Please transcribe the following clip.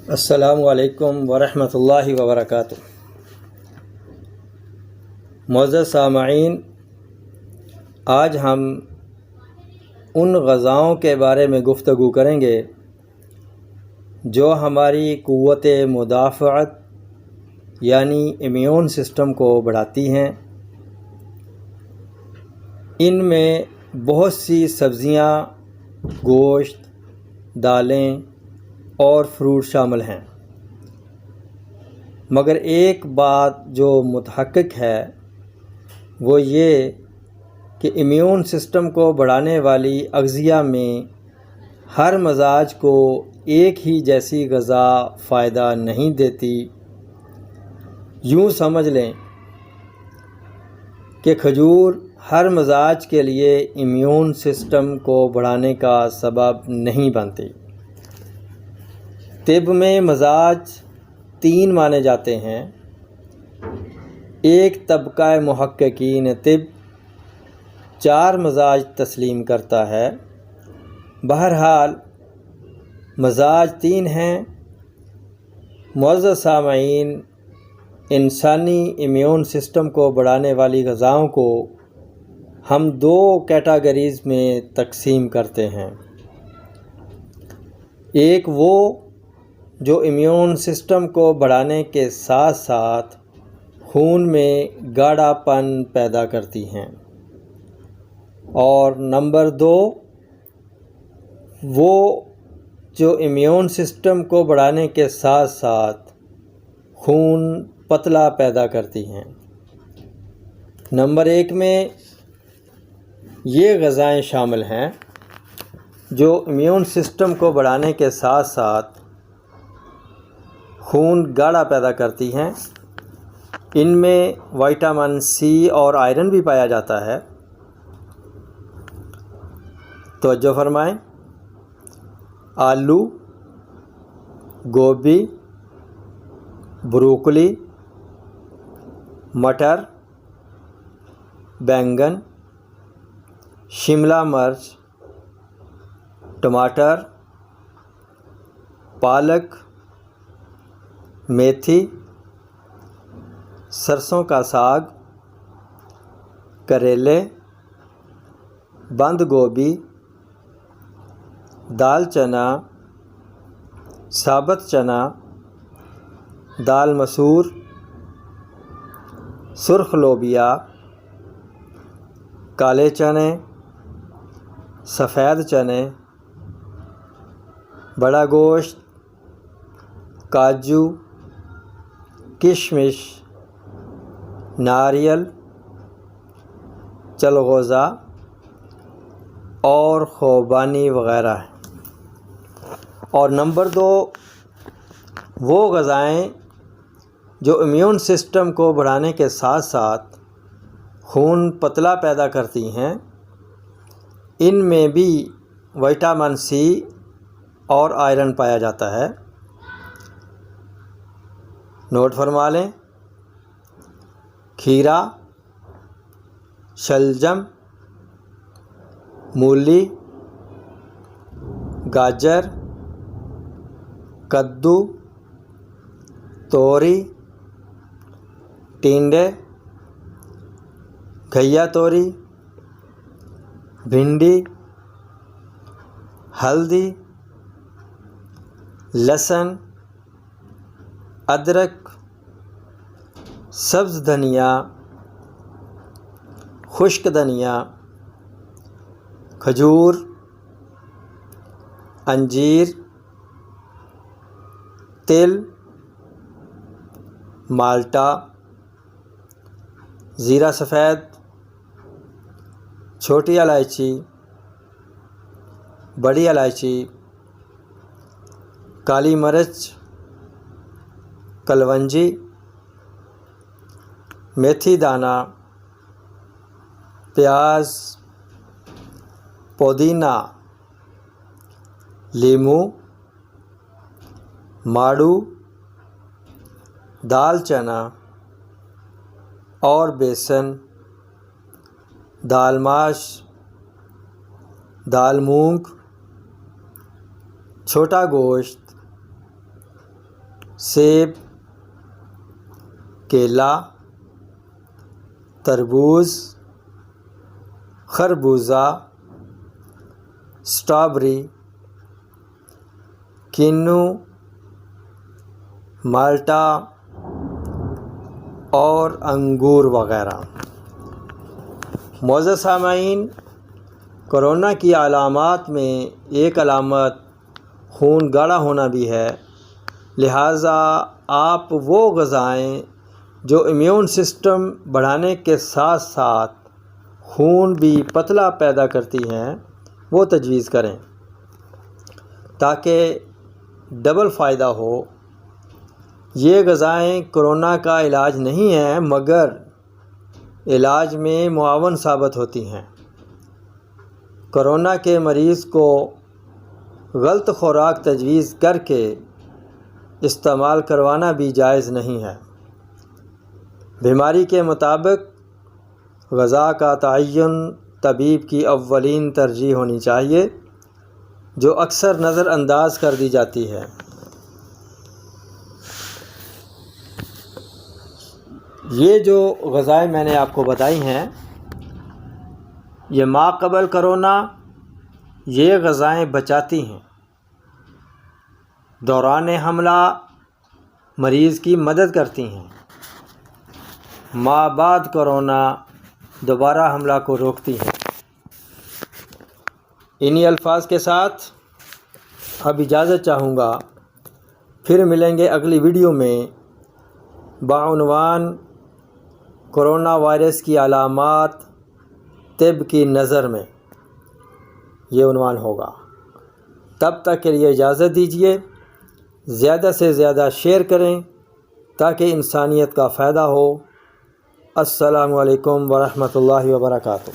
السلام علیکم ورحمۃ اللہ وبرکاتہ۔ معزز سامعین، آج ہم ان غذاؤں کے بارے میں گفتگو کریں گے جو ہماری قوت مدافعت یعنی امیون سسٹم کو بڑھاتی ہیں۔ ان میں بہت سی سبزیاں، گوشت، دالیں اور فروٹ شامل ہیں، مگر ایک بات جو متحقق ہے وہ یہ کہ امیون سسٹم کو بڑھانے والی اغذیہ میں ہر مزاج کو ایک ہی جیسی غذا فائدہ نہیں دیتی۔ یوں سمجھ لیں کہ کھجور ہر مزاج کے لیے امیون سسٹم کو بڑھانے کا سبب نہیں بنتی۔ طب میں مزاج 3 مانے جاتے ہیں۔ ایک طبقہ محققین طب 4 مزاج تسلیم کرتا ہے۔ بہرحال مزاج 3 ہیں۔ معزز سامعین، انسانی امیون سسٹم کو بڑھانے والی غذاؤں کو ہم 2 کیٹاگریز میں تقسیم کرتے ہیں۔ ایک وہ جو امیون سسٹم کو بڑھانے کے ساتھ ساتھ خون میں گاڑھا پن پیدا کرتی ہیں، اور نمبر 2 وہ جو امیون سسٹم کو بڑھانے کے ساتھ ساتھ خون پتلا پیدا کرتی ہیں۔ نمبر 1 میں یہ غذائیں شامل ہیں جو امیون سسٹم کو بڑھانے کے ساتھ ساتھ خون گاڑھا پیدا کرتی ہیں۔ ان میں وٹامن سی اور آئرن بھی پایا جاتا ہے۔ توجہ فرمائیں، آلو، گوبھی، بروکلی، مٹر، بینگن، شملہ مرچ، ٹماٹر، پالک، میتھی، سرسوں کا ساگ، کریلے، بند گوبھی، دال چنا، ثابت چنا، دال مسور، سرخ لوبیا، کالے چنے، سفید چنے، بڑا گوشت، کاجو، کشمش، ناریل، چلغوزہ اور خوبانی وغیرہ ہیں۔ اور نمبر 2 وہ غذائیں جو امیون سسٹم کو بڑھانے کے ساتھ ساتھ خون پتلا پیدا کرتی ہیں۔ ان میں بھی وٹامن سی اور آئرن پایا جاتا ہے۔ نوٹ فرما لیں، کھیرا، شلجم، مولی، گاجر، کدو، توری، ٹینڈے، گھیا توری، بھنڈی، ہلدی، لہسن، ادرک، سبز دھنیا، خشک دھنیا، کھجور، انجیر، تل، مالٹا، زیرہ سفید، چھوٹی الائچی، بڑی الائچی، کالی مرچ، کلونجی، میتھی دانہ، پیاز، پودینہ، لیموں، ماڑو، دال چنا اور بیسن، دال ماش، دال مونگ، چھوٹا گوشت، سیب، کیلا، تربوز، خربوزہ، اسٹرابری، کینو، مالٹا اور انگور وغیرہ۔ معزز سامعین، کرونا کی علامات میں ایک علامت خون گاڑھا ہونا بھی ہے، لہٰذا آپ وہ غذائیں جو امیون سسٹم بڑھانے کے ساتھ ساتھ خون بھی پتلا پیدا کرتی ہیں وہ تجویز کریں تاکہ ڈبل فائدہ ہو۔ یہ غذائیں کرونا کا علاج نہیں ہیں مگر علاج میں معاون ثابت ہوتی ہیں۔ کرونا کے مریض کو غلط خوراک تجویز کر کے استعمال کروانا بھی جائز نہیں ہے۔ بیماری کے مطابق غذا کا تعین طبیب کی اولین ترجیح ہونی چاہیے، جو اکثر نظر انداز کر دی جاتی ہے۔ یہ جو غذائیں میں نے آپ کو بتائی ہیں، یہ ما قبل کرونا یہ غذائیں بچاتی ہیں، دوران حملہ مریض کی مدد کرتی ہیں، ما بعد کرونا دوبارہ حملہ کو روکتی ہیں۔ انہی الفاظ کے ساتھ اب اجازت چاہوں گا، پھر ملیں گے اگلی ویڈیو میں بعنوان کرونا وائرس کی علامات طب کی نظر میں، یہ عنوان ہوگا۔ تب تک کے لیے اجازت دیجیے، زیادہ سے زیادہ شیئر کریں تاکہ انسانیت کا فائدہ ہو۔ السلام علیکم ورحمۃ اللہ وبرکاتہ۔